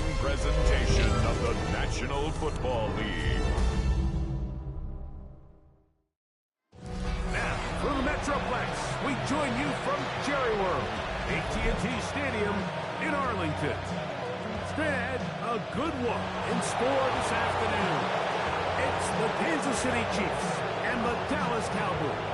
thrilling presentation of the National Football League. Now, from the Metroplex, we join you from Jerry World, AT&T Stadium in Arlington. Straight ahead, a good one in score this afternoon. It's the Kansas City Chiefs and the Dallas Cowboys.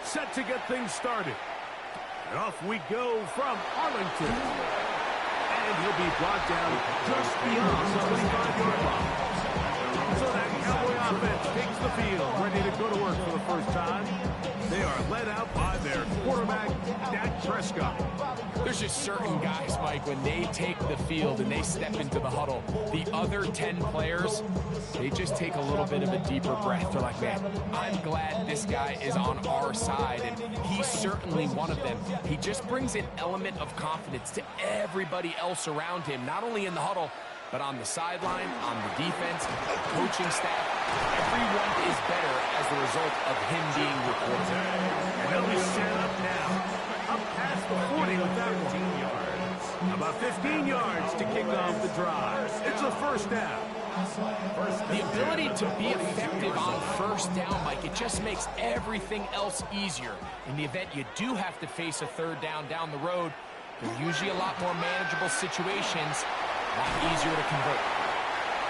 Set to get things started. And off we go from Arlington. And he'll be brought down just beyond the 25-yard line. So that Cowboy offense takes the field, ready to go to work for the first time. They are led out by their quarterback, Dak Prescott. There's just certain guys, Mike, when they take the field and they step into the huddle, the other 10 players, they just take a little bit of a deeper breath. They're like, man, I'm glad this guy is on our side, and he's certainly one of them. He just brings an element of confidence to everybody else around him, not only in the huddle, but on the sideline, on the defense, the coaching staff. Everyone is better as the result of him being recorded. And they'll be set up now. Up past the 40 with that one. About 15 yards to kick off the drive. It's a first down. The ability to be effective on first down, Mike, it just makes everything else easier. In the event you do have to face a third down the road, they're usually a lot more manageable situations, a lot easier to convert.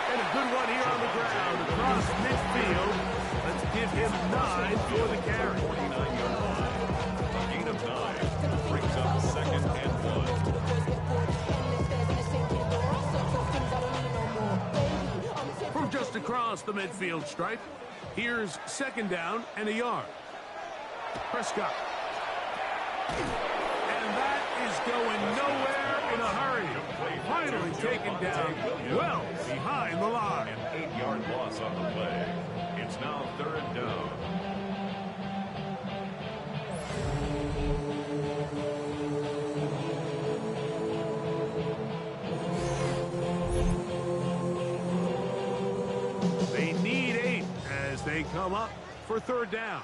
And a good one here on the ground across midfield. Let's give him 9 for the carry. 49-yard line. Gain of 9 brings up second and 1. From just across the midfield stripe, here's second down and a yard. Prescott. And that is going nowhere in a hurry. Finally taken down well behind the line. An 8-yard loss on the play. It's now third down. They need 8 as they come up for third down.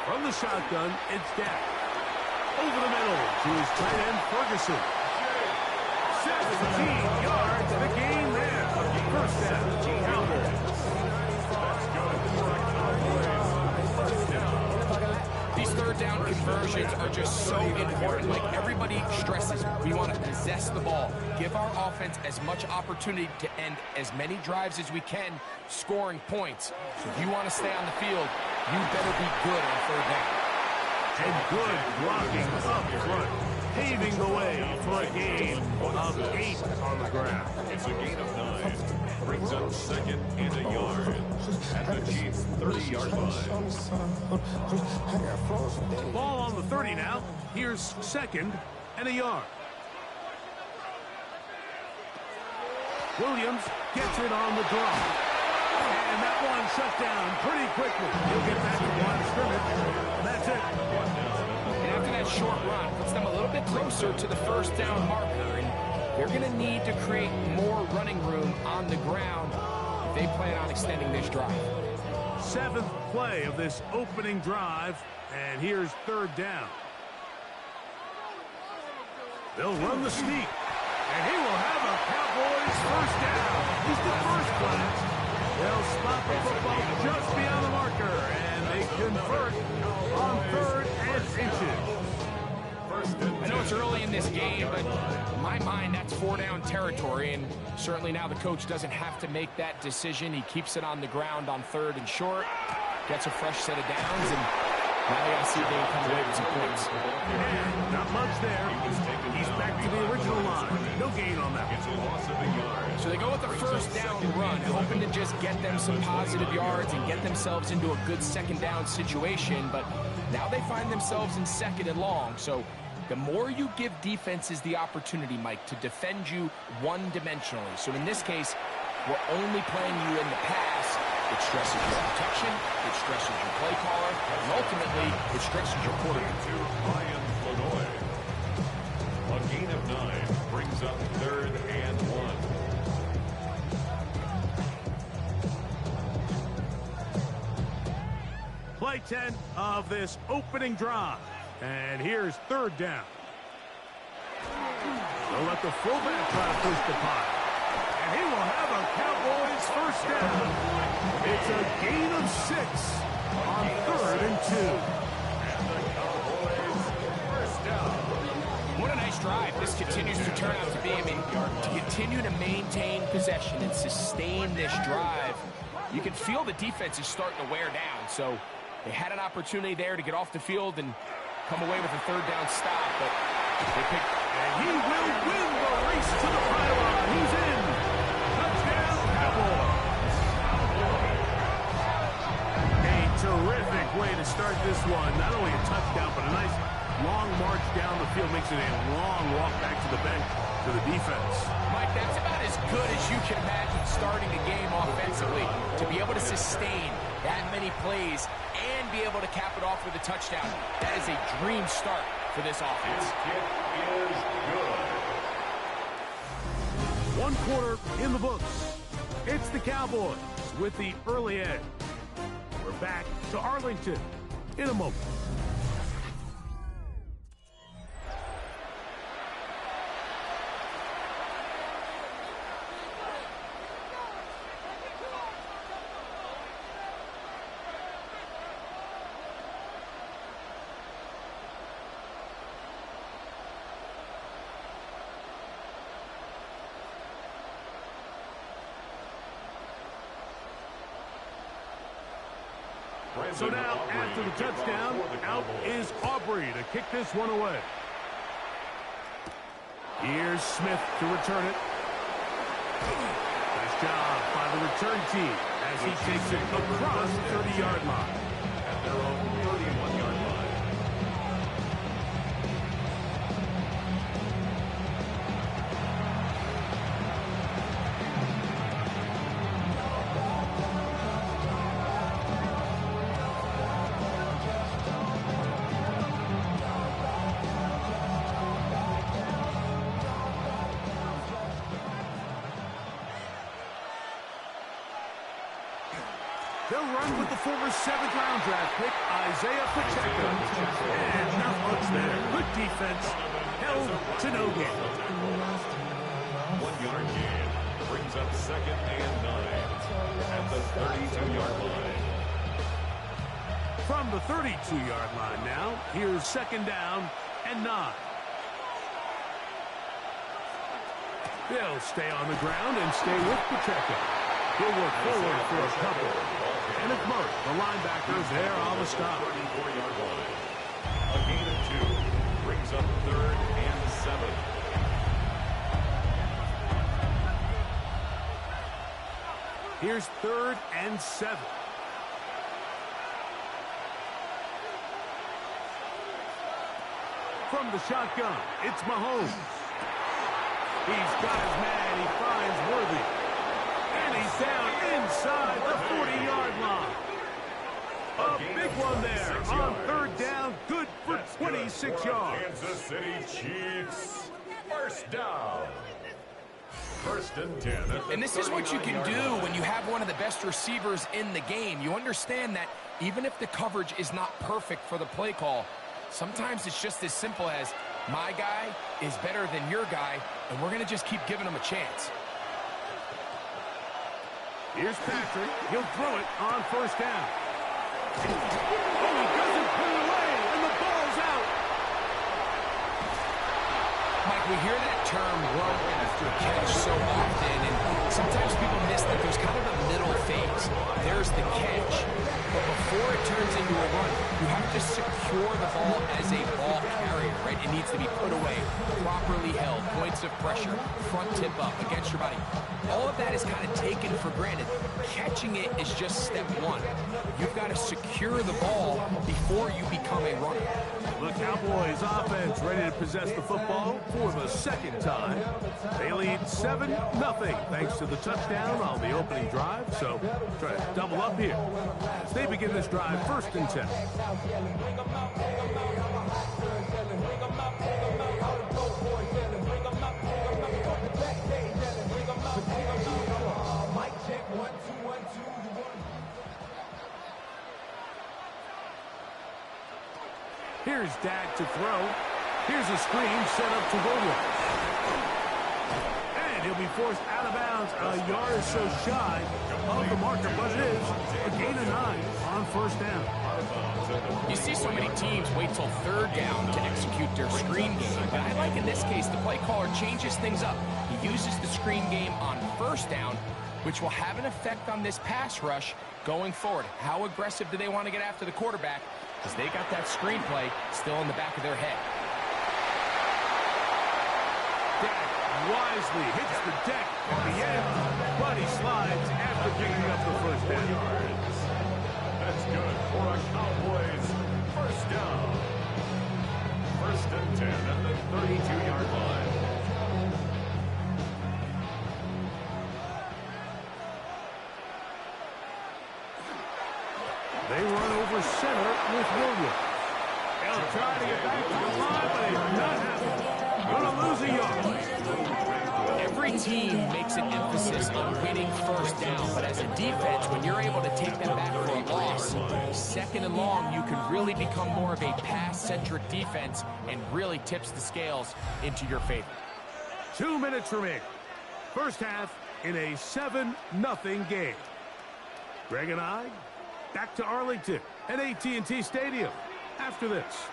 From the shotgun, it's Dak. Over the middle to his tight end, Ferguson. 17 yards, the gain there. First down, Cowboys. These third down conversions are just so important. Like everybody stresses, we want to possess the ball, give our offense as much opportunity to end as many drives as we can, scoring points. So if you want to stay on the field, you better be good on third down. And good blocking up front, paving the way for a gain of 8 on the ground. It's a gain of 9. Brings up second and a yard at the Chiefs' 30-yard line. Ball on the 30 now. Here's second and a yard. Williams gets it on the draw. And that one shut down pretty quickly. He'll get back to the line of scrimmage. That's it. And after that short run, puts them a little bit closer to the first down marker. And they're going to need to create more running room on the ground if they plan on extending this drive. 7th play of this opening drive. And here's third down. They'll run the sneak. And he will have a Cowboys first down. He's the first play. They'll spot the football just beyond the marker, and they convert on third and inches. I know it's early in this game, but in my mind, that's 4-down territory, and certainly now the coach doesn't have to make that decision. He keeps it on the ground on third and short, gets a fresh set of downs, and Now they got to see if they can come away with some points. And not much there. He's back to the original line. No gain on that. It's a loss of a yard. So they go with the first down run, hoping to just get them some positive yards and get themselves into a good second down situation. But now they find themselves in second and long. So the more you give defenses the opportunity, Mike, to defend you one-dimensionally. So in this case, we're only playing you in the pass. It stresses your protection, it stresses your play caller, and ultimately, it stresses your quarterback. To Ryan Flournoy. A gain of 9 brings up 3rd and 1. Play 10 of this opening drive. And here's 3rd down. They'll let the fullback try to push the pot. And he will have a Cowboys first down. It's a gain of 6 on 3rd and 2. And the Cowboys first down. What a nice drive this continues to turn out to be. I mean, to continue to maintain possession and sustain this drive, you can feel the defense is starting to wear down. So they had an opportunity there to get off the field and come away with a 3rd down stop, but they picked. And he will win the race to the pylon. He's in. Touchdown, Cowboys. A terrific way to start this one. Not only a touchdown, but a nice long march down the field. Makes it a long walk back to the bench to the defense. Mike, that's about as good as you can imagine starting a game offensively. To be able to sustain that many plays and be able to cap it off with a touchdown, that is a dream start for this offense. Kick is good. 1 quarter in the books. It's the Cowboys with the early edge. We're back to Arlington in a moment. So now, after the touchdown, out is Aubrey to kick this one away. Here's Smith to return it. Nice job by the return team as he takes it across the 30-yard line. At their own 31-yard line. They'll run with the former 7th-round draft pick, Isaiah Pacheco. And not much there. Good defense. Held to no gain. 1-yard gain brings up 2nd and 9 at the 32-yard line. From the 32-yard line now, here's 2nd down and 9. They'll stay on the ground and stay with Pacheco. He'll work forward for a couple. Kenneth Murray, the linebacker, there on the stop. 34-yard line. A gain of 2 brings up 3rd and 7. Here's 3rd and 7. From the shotgun, it's Mahomes. He's got his man. He finds Worthy. And he's down inside the 40-yard line. A big one there on 3rd down. Good for 26 yards. Kansas City Chiefs. First down. 1st and 10. And this is what you can do when you have one of the best receivers in the game. You understand that even if the coverage is not perfect for the play call, sometimes it's just as simple as my guy is better than your guy, and we're going to just keep giving him a chance. Here's Patrick. He'll throw it on 1st down. Oh, he doesn't put it away, and the ball's out. Mike, we hear that term run after catch so often, and sometimes people miss that there's kind of a middle phase. There's the catch, but before it turns into a run, You have to secure the ball as a ball carrier, right? It needs to be put away, properly held, points of pressure, front tip up against your body. All of that is kind of taken for granted. Catching it is just step one. You've got to secure the ball before you become a runner. The Cowboys offense ready to possess the football for the second time. They lead 7-0 thanks to the touchdown on the opening drive. So try to double up here as they begin this drive 1st and 10. Here's Dak to throw. Here's a screen set up to Williams. And he'll be forced out of bounds a yard or so shy of the marker, but it is a gain of 9 on 1st down. You see so many teams wait till 3rd down to execute their screen game, but I like in this case the play caller changes things up. He uses the screen game on 1st down, which will have an effect on this pass rush going forward. How aggressive do they want to get after the quarterback? Because they got that screenplay still in the back of their head. Dak wisely hits the deck at the end, but he slides after picking up the 1st down. That's good for a Cowboys 1st down. 1st and 10 at the 32-yard line. They run over center with Williams. They'll try to get back to the line, but it's not happening. Going to lose a yard. Every team makes an emphasis on winning 1st down, but as a defense, when you're able to take them back for a loss, 2nd and long, you can really become more of a pass-centric defense and really tips the scales into your favor. 2 minutes remaining. 1st half in a 7-0 game. Greg and I back to Arlington at AT&T Stadium after this.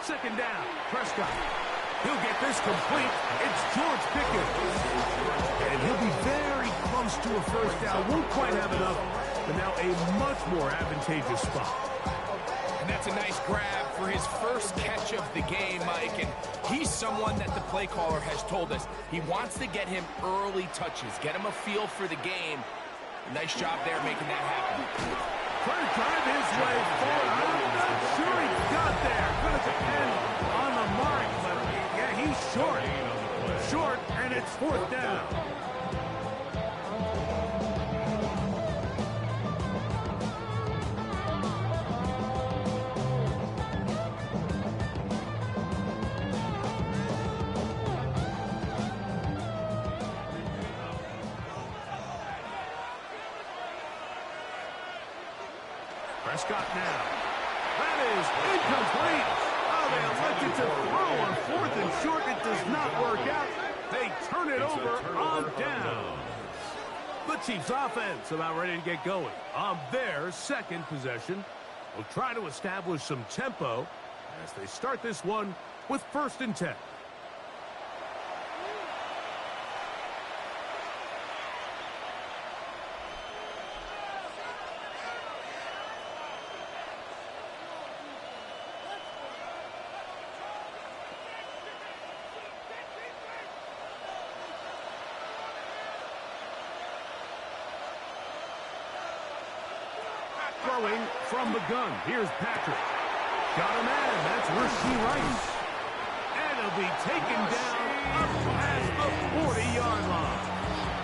2nd down, Prescott. He'll get this complete. It's George Pickens. And he'll be very close to a 1st down. Won't quite have enough, but now a much more advantageous spot. And that's a nice grab for his first catch of the game, Mike. And he's someone that the play caller has told us he wants to get him early touches, get him a feel for the game. Nice job there making that happen. Trying to drive his way forward. I'm not sure he got there. Going to depend on the mark, but yeah, he's short. Short, and it's 4th down. Prescott now. That is incomplete. Oh, they elected to throw on 4th and short. It does not work out. They turn it over on down. The Chiefs offense about ready to get going on their 2nd possession. Will try to establish some tempo as they start this one with 1st and 10. Throwing from the gun. Here's Patrick. Got a man. That's Rasheed Rice. And he'll be taken down up past the 40-yard line.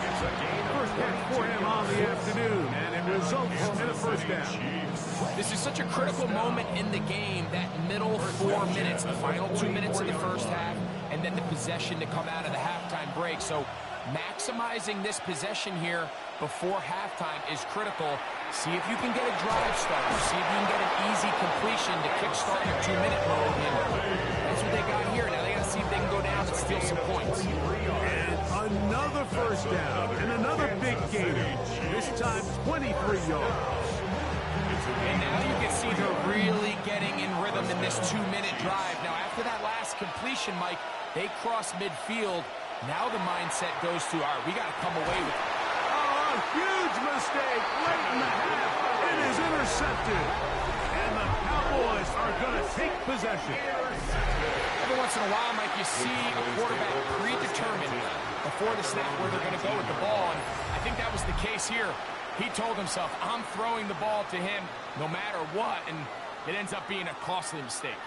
It's a gain. 1st catch for him on the afternoon, and it results in a 1st down. This is such a critical moment in the game, that middle 4 minutes, the final 2 minutes of the 1st half, and then the possession to come out of the halftime break. So maximizing this possession here before halftime is critical. See if you can get a drive starter. See if you can get an easy completion to kickstart your 2-minute mode. And that's what they got here. Now they got to see if they can go down and steal some points. And another 1st down and another big gain. This time 23 yards. And now you can see they're really getting in rhythm in this 2-minute drive. Now after that last completion, Mike, they cross midfield. Now the mindset goes to, all right, we got to come away with it. Oh, a huge mistake late in the half. intercepted. And the Cowboys are going to take possession. Every once in a while, Mike, you see a quarterback predetermined before the snap where they're going to go with the ball, and I think that was the case here. He told himself, I'm throwing the ball to him no matter what, and it ends up being a costly mistake.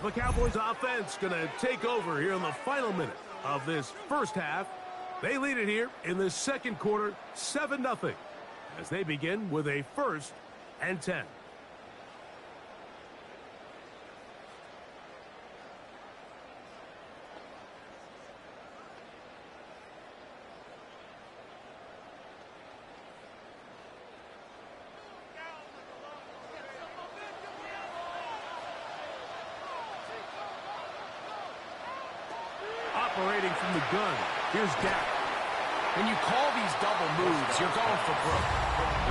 The Cowboys offense going to take over here in the final minute of this first half. They lead it here in the second quarter, 7-0, as they begin with a 1st and 10. Operating from the gun, here's Davie. When you call these double moves, you're going for broke.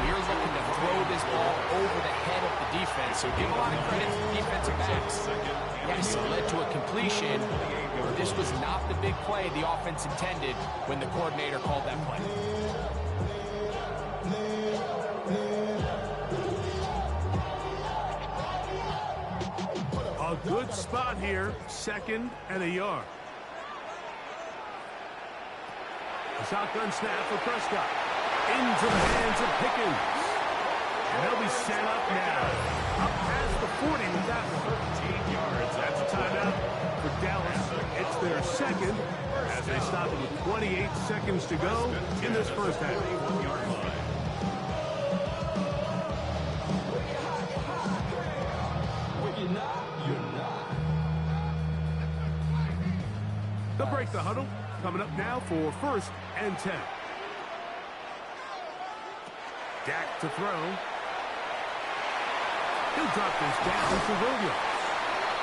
You're looking to throw this ball over the head of the defense, so give a lot of credit to the defensive backs. Yes, it led to a completion, but this was not the big play the offense intended when the coordinator called that play. A good spot here, 2nd and a yard. A shotgun snap for Prescott. Into the hands of Pickens. And they'll be set up now. Up past the 40 with that one. 13 yards. That's a timeout for Dallas. It's their 2nd as they stop it with 28 seconds to go in this first half. 1-yard line. They'll break the huddle. Coming up now for 1st and 10. Dak to throw. He'll drop this down to Williams.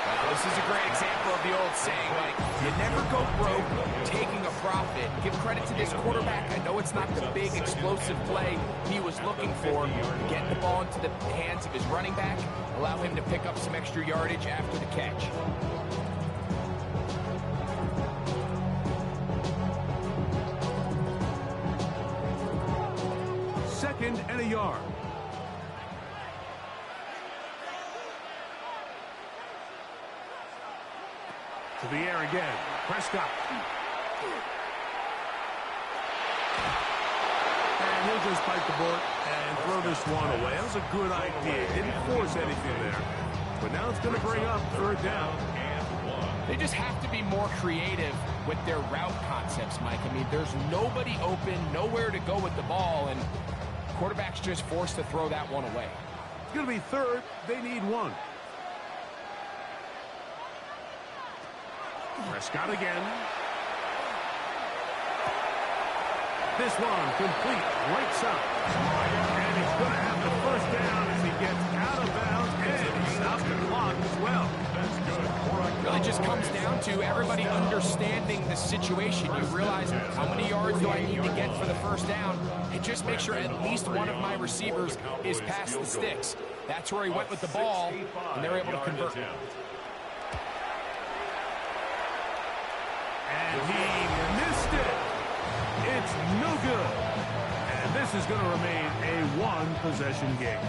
Well, this is a great example of the old saying, like, you never go broke taking a profit. Give credit to this quarterback. I know it's not the big explosive play he was looking for. Get the ball into the hands of his running back. Allow him to pick up some extra yardage after the catch. 2nd and a yard. To the air again. Prescott. And he'll just bite the bullet and throw this one away. That was a good idea. Didn't force anything there. But now it's going to bring up 3rd down. They just have to be more creative with their route concepts, Mike. I mean, there's nobody open, nowhere to go with the ball, and quarterback's just forced to throw that one away. It's going to be 3rd. They need 1. Prescott again. This one complete right side. And he's going to have the 1st down as he gets out of bounds and he stops the clock as well. That's good. It really just comes down to everybody understanding the situation. You realize how many yards do I need to get for the 1st down, and just make sure at least one of my receivers is past the sticks. That's where he went with the ball, and they're able to convert. And he missed it. It's no good. And this is going to remain a 1-possession game.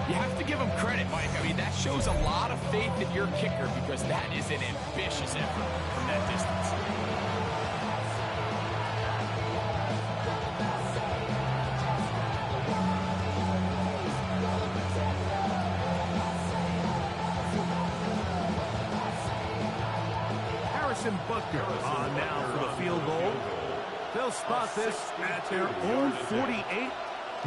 You have to give him credit, Mike. I mean, that shows a lot of faith in your kicker because that is an ambitious effort from that distance. Buckner on now for the field goal. They'll spot this at their own 48,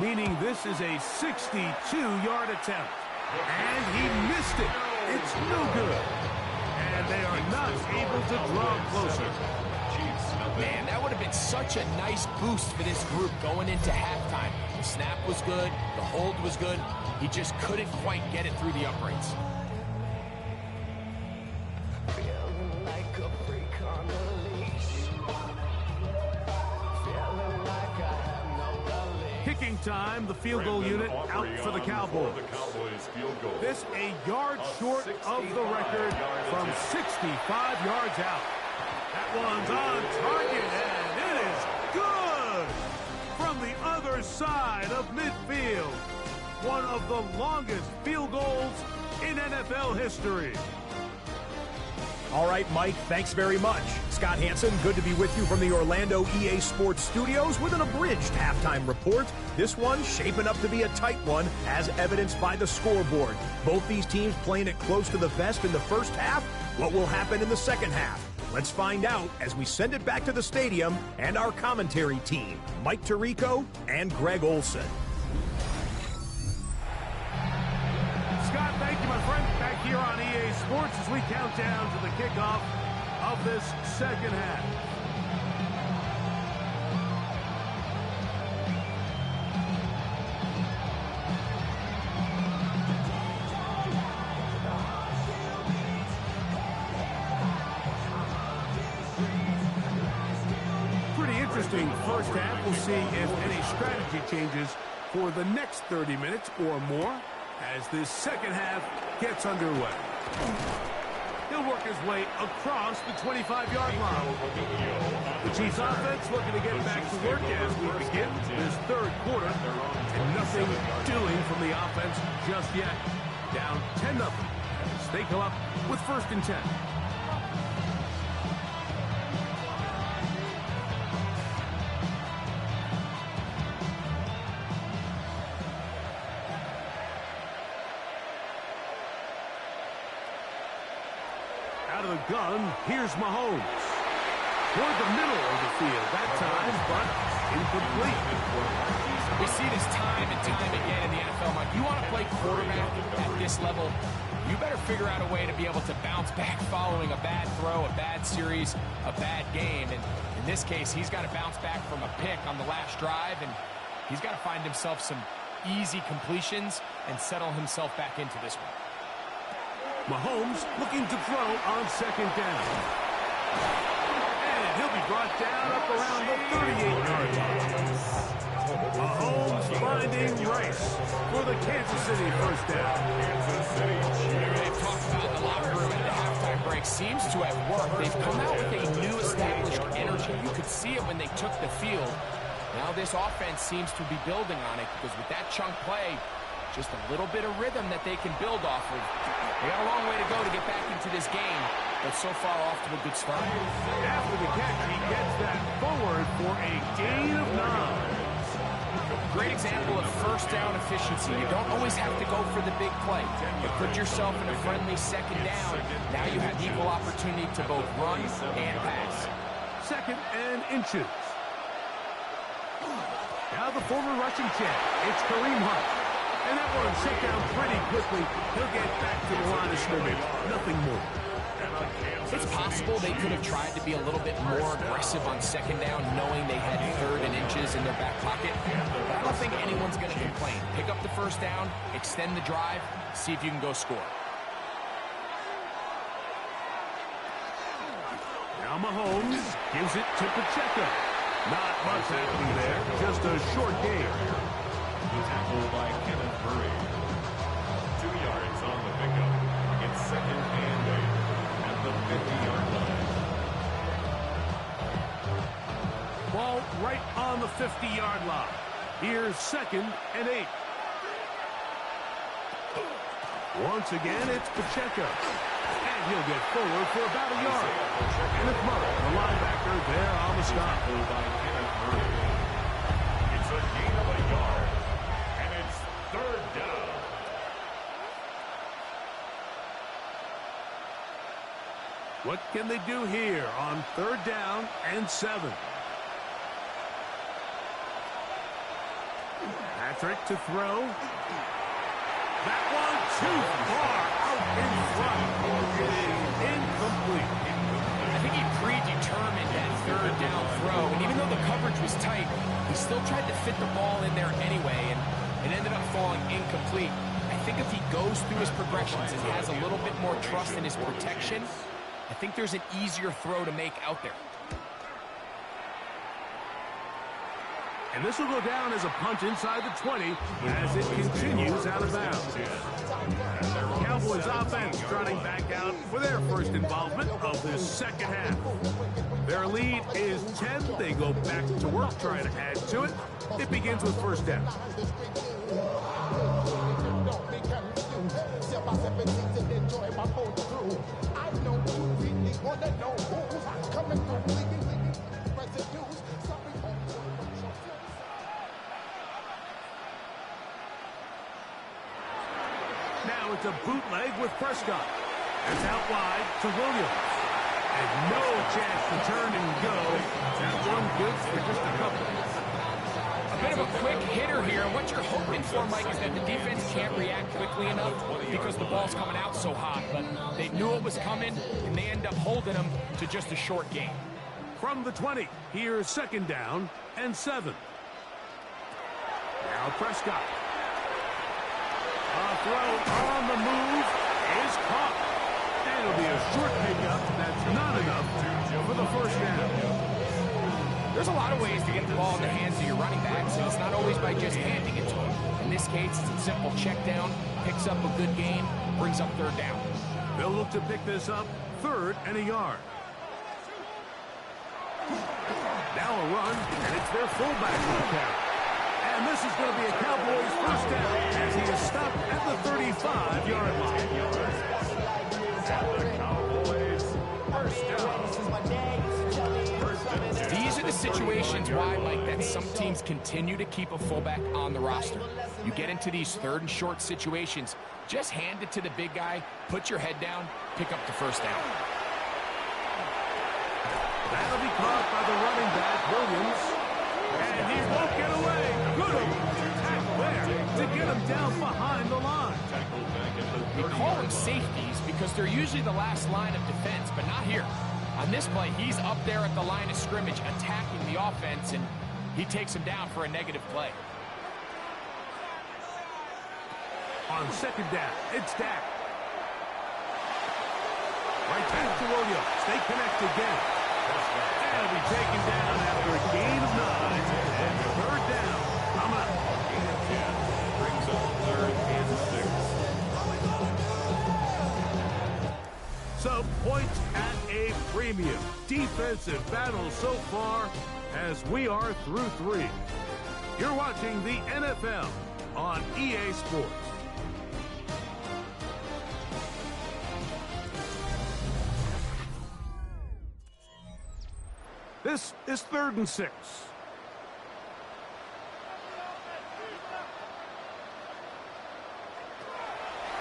meaning this is a 62-yard attempt. And he missed it. It's no good. And they are not able to draw closer. Man, that would have been such a nice boost for this group going into halftime. The snap was good. The hold was good. He just couldn't quite get it through the uprights. Kicking time, the field goal unit out for the Cowboys. This a yard short of the record from 65 yards out. That one's on target, and it is good from the other side of midfield. One of the longest field goals in NFL history. All right, Mike, thanks very much. Scott Hansen, good to be with you from the Orlando EA Sports Studios with an abridged halftime report. This one shaping up to be a tight one, as evidenced by the scoreboard. Both these teams playing it close to the vest in the first half. What will happen in the second half? Let's find out as we send it back to the stadium and our commentary team, Mike Tirico and Greg Olson. Scott, thank you, my friend. Back here on EA Sports as we count down to the kickoff of this second half. Pretty interesting first half. We'll see if any strategy changes for the next 30 minutes or more as this second half gets underway. He'll work his way across the 25-yard line. The Chiefs offense looking to get back to work as we begin this third quarter. And nothing doing from the offense just yet. Down 10-0 as they come up with 1st and 10. Out of the gun, here's Mahomes. Toward the middle of the field that time, but incomplete. We see this time and time again in the NFL, Mike. You want to play quarterback at this level, you better figure out a way to be able to bounce back following a bad throw, a bad series, a bad game. And in this case, he's got to bounce back from a pick on the last drive, and he's got to find himself some easy completions and settle himself back into this one. Mahomes looking to throw on 2nd down. And he'll be brought down up around the 38-yard line. Mahomes finding Rice for the Kansas City 1st down. They've talked about the locker room at the halftime break. Seems to have worked. They've come out with a new established energy. You could see it when they took the field. Now this offense seems to be building on it because with that chunk play, just a little bit of rhythm that they can build off of. They got a long way to go to get back into this game, but so far off to a good start. After the catch, he gets that forward for a gain of 9. Great example of 1st down efficiency. You don't always have to go for the big play. You put yourself in a friendly 2nd down. Now you have equal opportunity to both run and pass. 2nd and inches. Now the former rushing champ. It's Kareem Hunt. And that one shut down pretty quickly. He'll get back to the line of scrimmage. Nothing more. It's possible they could have tried to be a little bit more aggressive on 2nd down, knowing they had 3rd and inches in their back pocket. But I don't think anyone's going to complain. Pick up the 1st down, extend the drive, see if you can go score. Now Mahomes gives it to Pacheco. Not much happening there. Just a short game. Tackled by Kenneth Murray. 2 yards on the pickup. It's 2nd and 8 at the 50-yard line. Ball right on the 50-yard line. Here's 2nd and 8. Once again, it's Pacheco. And he'll get forward for about a yard. Kenneth Murray, the linebacker, there on the stop. By Kenneth Murray. It's a gain of a yard. 3rd down. What can they do here on 3rd down and 7? Patrick to throw. That one too far out in front. It is incomplete. I think he predetermined that 3rd down throw, and even though the coverage was tight, he still tried to fit the ball in there anyway, and it ended up falling incomplete. I think if he goes through his progressions and has a little bit more trust in his protection, I think there's an easier throw to make out there. And this will go down as a punt inside the 20 as it continues out of bounds. Cowboys offense trotting back out for their first involvement of this second half. Their lead is 10. They go back to work trying to add to it. It begins with first down. Now it's a bootleg with Prescott. It's out wide to Williams. And no chance to turn and go. That one good for just a couple. A bit of a quick hitter here. What you're hoping for, Mike, is that the defense can't react quickly enough because the ball's coming out so hot. But they knew it was coming, and they end up holding them to just a short game. From the 20, here's second down and 7. Now Prescott. A throw on the move is caught. And it'll be a short pickup. That's not enough for the first down. There's a lot of ways to get the ball in the hands of your running backs, and it's not always by just handing it to them. In this case, it's a simple check down, picks up a good gain, brings up third down. They'll look to pick this up, 3rd and a yard. Now a run, and it's their fullback on the count. And this is going to be a Cowboys first down as he is stopped at the 35-yard line. These are the situations why, Mike, that some teams continue to keep a fullback on the roster. You get into these 3rd and short situations, just hand it to the big guy, put your head down, pick up the first down. That'll be caught by the running back, Williams. And he won't get away. Good tackle there to get him down behind the line. We call them safeties because they're usually the last line of defense, but not here. On this play, he's up there at the line of scrimmage attacking the offense, and he takes him down for a negative play. On second down, it's Dak. Right back to Williams. They connect again. They'll be taken down after a gain of 9. And 3rd down. Coming up. Gain of 10 brings up 3rd and 6. So points at a premium. Defensive battle so far as we are through 3. You're watching the NFL on EA Sports. This is 3rd and 6.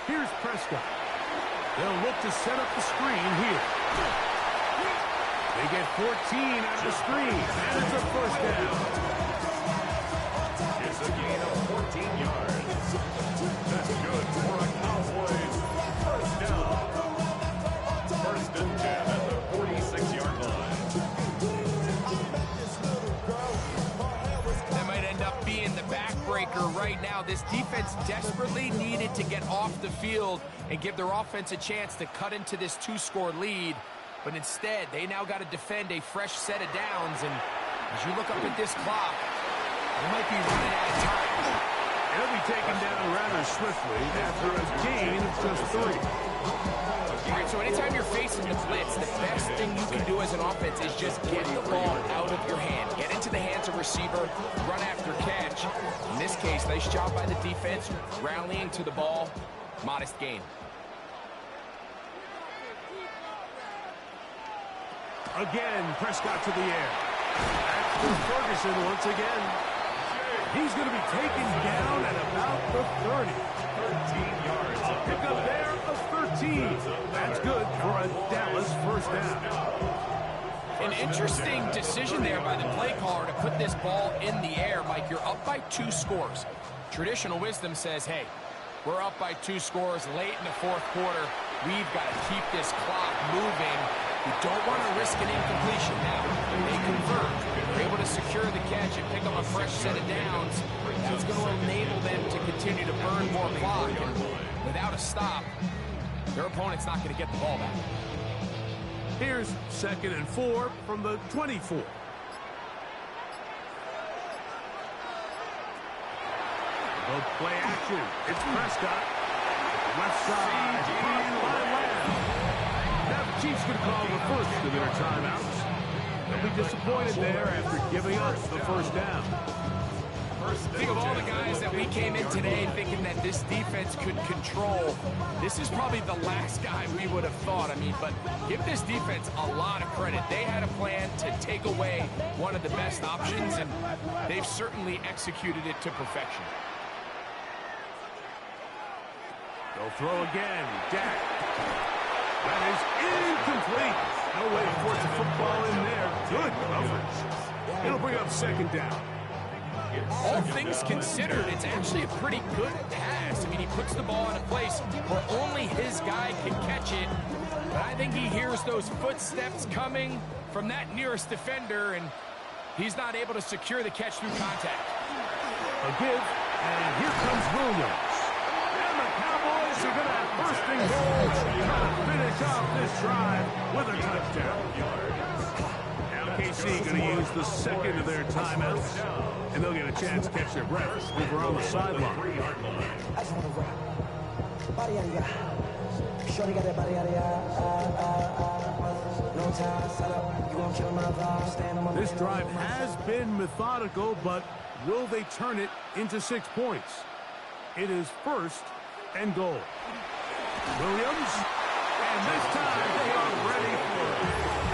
Here's Prescott. They'll look to set up the screen here. They get 14 out of the screen, and it's a first down. It's a gain of 14 yards. That's good for a Cowboys first down. 1st and 10 at the 46-yard line. That might end up being the backbreaker right now. This defense desperately needed to get off the field and give their offense a chance to cut into this 2-score lead. But instead, they now got to defend a fresh set of downs. And as you look up at this clock, they might be running out of time. He'll be taken down rather swiftly after a gain of just 3. All right, so anytime you're facing the blitz, the best thing you can do as an offense is just get the ball out of your hand. Get into the hands of receiver, run after catch. In this case, nice job by the defense, rallying to the ball. Modest gain. Again, Prescott to the air. That's for Ferguson once again. He's going to be taken down at about the 30. 13 yards. A pickup there of 13. That's good for a Dallas first down. An interesting decision there by the play caller to put this ball in the air. Mike, you're up by 2 scores. Traditional wisdom says, hey, we're up by 2 scores late in the 4th quarter. We've got to keep this clock moving. We don't want to risk an incompletion. Now, they convert. They're able to secure the catch and pick up a fresh set of downs. That's going to enable them to continue to burn more clock. And without a stop, their opponent's not going to get the ball back. Here's 2nd and 4 from the 24. Well, play action. It's Prescott. Left side. And line. Now the Chiefs going to call the first of their timeouts. They'll be disappointed there after giving up the first down. Think of all the guys that we came in today thinking that this defense could control. This is probably the last guy we would have thought. I mean, but give this defense a lot of credit. They had a plan to take away one of the best options, and they've certainly executed it to perfection. They'll throw again. Dak. That is incomplete. No way to force a football in there. Good coverage. It'll bring up second down. All things considered, it's actually a pretty good pass. I mean, he puts the ball in a place where only his guy can catch it. But I think he hears those footsteps coming from that nearest defender, and he's not able to secure the catch through contact. A give, and here comes Williams. And the Cowboys are going to have first and goal, trying to finish off this drive with a touchdown. Now KC going to use the second of their timeouts, and they'll get a chance to catch their breath over on the sideline. This drive has been methodical, but will they turn it into 6 points? It is first and goal. Williams, and this time they are ready for it.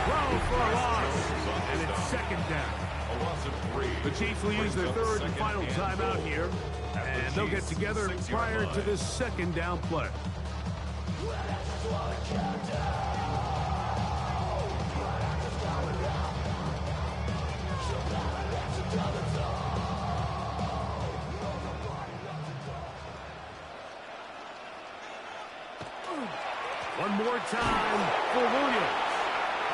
Throw for a loss, and it's second down. The Chiefs will use their third and final timeout here, and they'll get together prior to this second down play. One more time for Williams.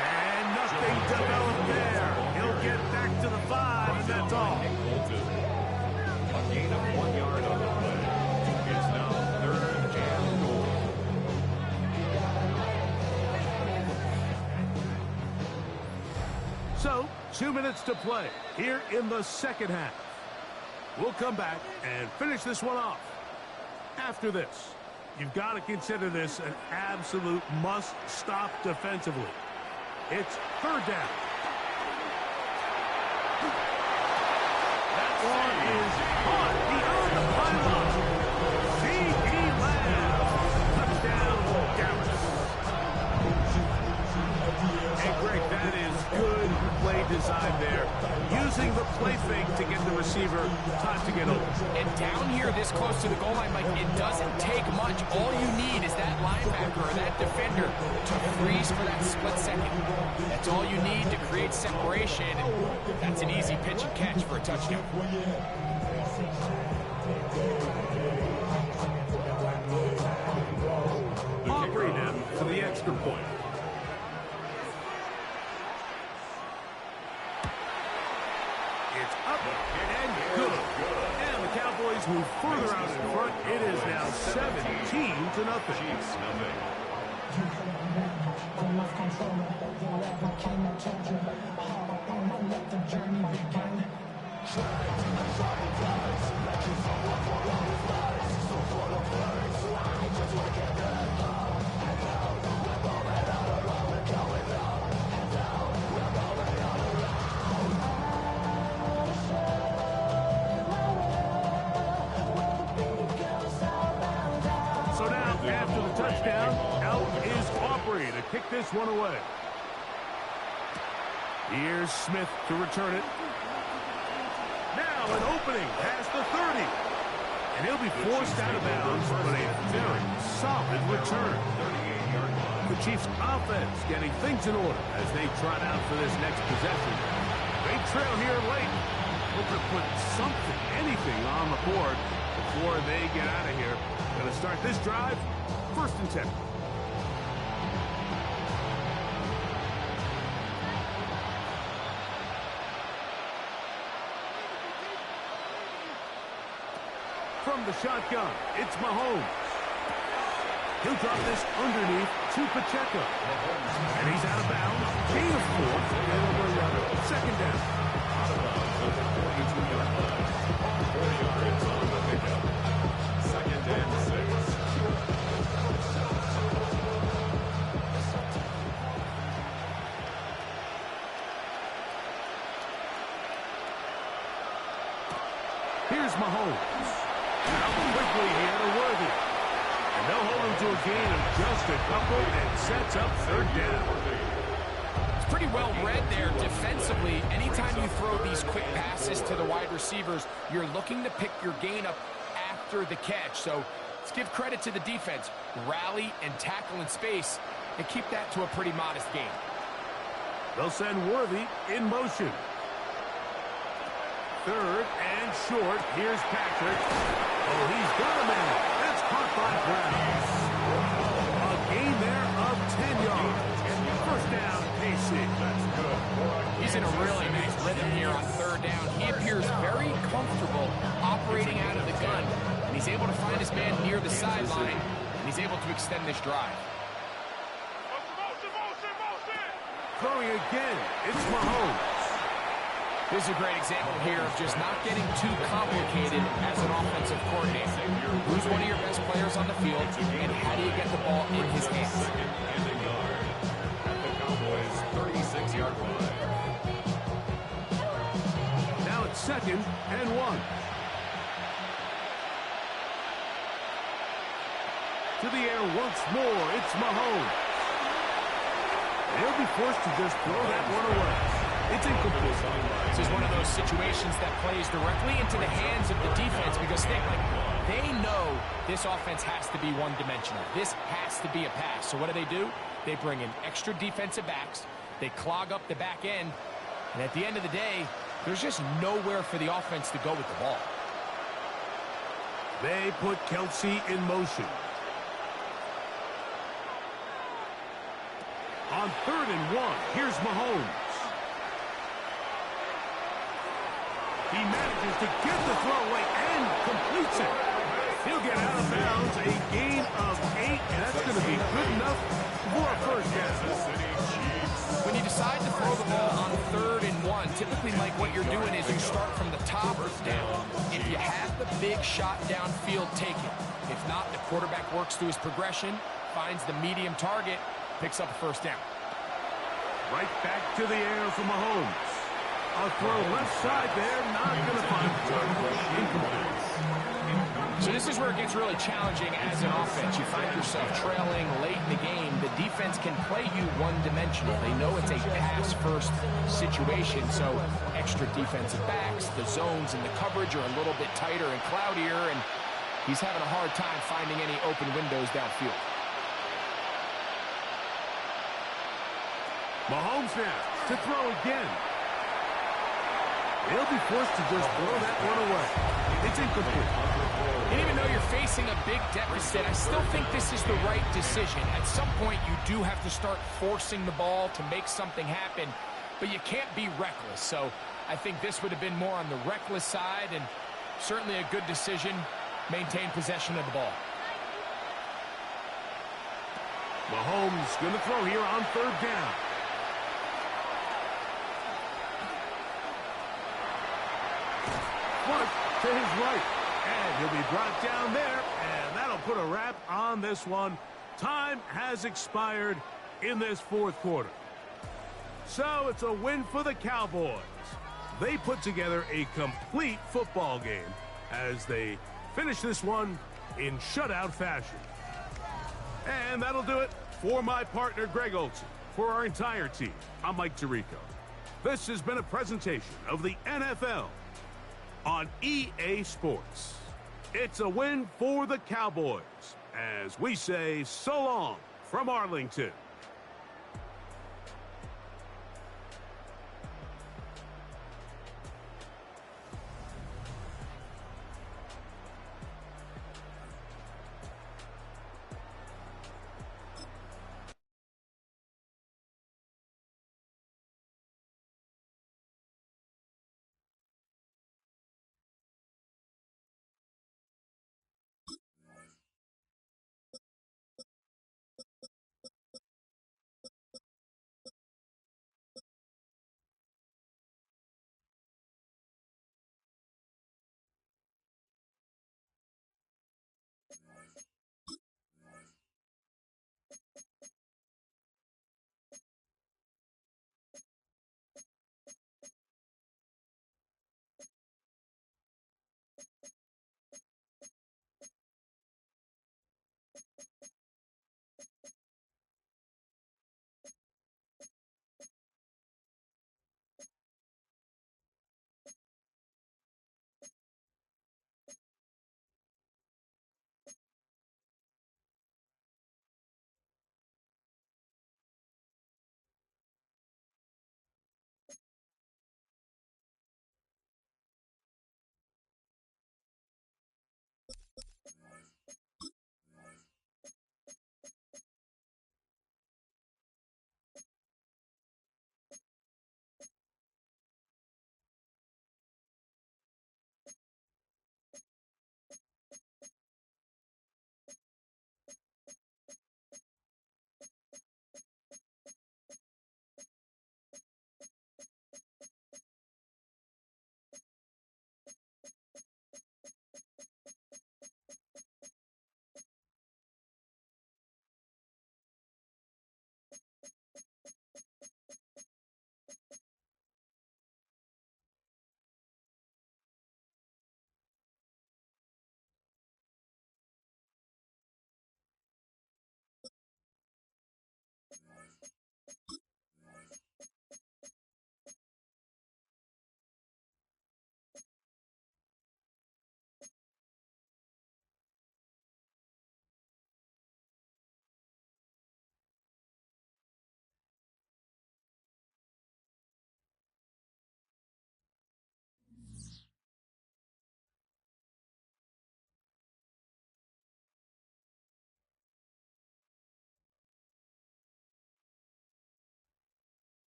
And nothing developed there. He'll get back to the 5, and that's all. A gain of 1 yard on the play. It's now third and goal. So, 2 minutes to play here in the second half. We'll come back and finish this one off. After this, you've got to consider this an absolute must-stop defensively. It's third down. That one is caught beyond the pylon. C.D. Lamb. Touchdown, Dallas. Hey, Greg, that is good play design there. Using the play fake to get the receiver time to get open. And down here this close to the goal line, Mike, it doesn't take much. All you need is that linebacker or that defender to freeze for that split second. That's all you need to create separation, and that's an easy pitch and catch for a touchdown. Aubrey now for the extra point. It's up and good. And the Cowboys move further out in front. It is now 17-0. Chiefs, nothing. So now, after the touchdown, out is Aubrey to kick this one away. Here's Smith to return it. Now an opening past the 30. And he'll be forced out of bounds, but a very solid return. The Chiefs offense getting things in order as they trot out for this next possession. They trail here late. Hope to put something, anything on the board before they get out of here. Going to start this drive, 1st and 10. From the shotgun, it's Mahomes. He'll drop this underneath to Pacheco. And he's out of bounds. Gain of 4. And over 11. Second down. Out of bounds at the 42-yard line. 4 yards on the pickup. Here's Mahomes. Now quickly here to Worthy. And they'll hold him to a gain of just a couple and sets up third down. It's pretty well read there defensively. Anytime you throw these quick passes to the wide receivers, you're looking to pick your gain up after the catch. So let's give credit to the defense. Rally and tackle in space and keep that to a pretty modest gain. They'll send Worthy in motion. Third and short. Here's Patrick. Oh, he's got a man. That's caught by Brown. A gain there of 10 yards. First down, KC. That's good. He's in a really nice rhythm here on third down. He appears very comfortable operating out of the gun, and he's able to find his man near the sideline, and he's able to extend this drive. Throwing again, it's Mahomes. This is a great example here of just not getting too complicated as an offensive coordinator. Who's one of your best players on the field, and how do you get the ball in his hands? At the Cowboys' 36-yard line. Now it's 2nd and 1. To the air once more, it's Mahomes. They'll be forced to just throw that one away. It's incomplete. This is one of those situations that plays directly into the hands of the defense because they know this offense has to be one-dimensional. This has to be a pass. So what do? They bring in extra defensive backs. They clog up the back end. And at the end of the day, there's just nowhere for the offense to go with the ball. They put Kelsey in motion. On 3rd and 1, here's Mahomes. He manages to get the throw away and completes it. He'll get out of bounds, a gain of 8, and that's going to be good enough for a first down. When you decide to throw the ball on 3rd and 1, typically, Mike, what you're doing is you start from the top down. If you have the big shot downfield, take it. If not, the quarterback works through his progression, finds the medium target, picks up a first down. Right back to the air for Mahomes. A throw left side there, not going to find the target. Incomplete. So this is where it gets really challenging as an offense. You find yourself trailing late in the game. The defense can play you one-dimensional. They know it's a pass-first situation, so extra defensive backs, the zones and the coverage are a little bit tighter and cloudier, and he's having a hard time finding any open windows downfield. Mahomes now to throw again. They'll be forced to just throw that one away. It's incomplete. And even though you're facing a big deficit, I still think this is the right decision. At some point, you do have to start forcing the ball to make something happen, but you can't be reckless. So I think this would have been more on the reckless side, and certainly a good decision. Maintain possession of the ball. Mahomes going to throw here on 3rd down. To his right, and he'll be brought down there, and that'll put a wrap on this one. Time has expired in this 4th quarter. So it's a win for the Cowboys. They put together a complete football game as they finish this one in shutout fashion. And that'll do it for my partner, Greg Olson. For our entire team, I'm Mike Tirico. This has been a presentation of the NFL on EA Sports. It's a win for the Cowboys as we say so long from Arlington.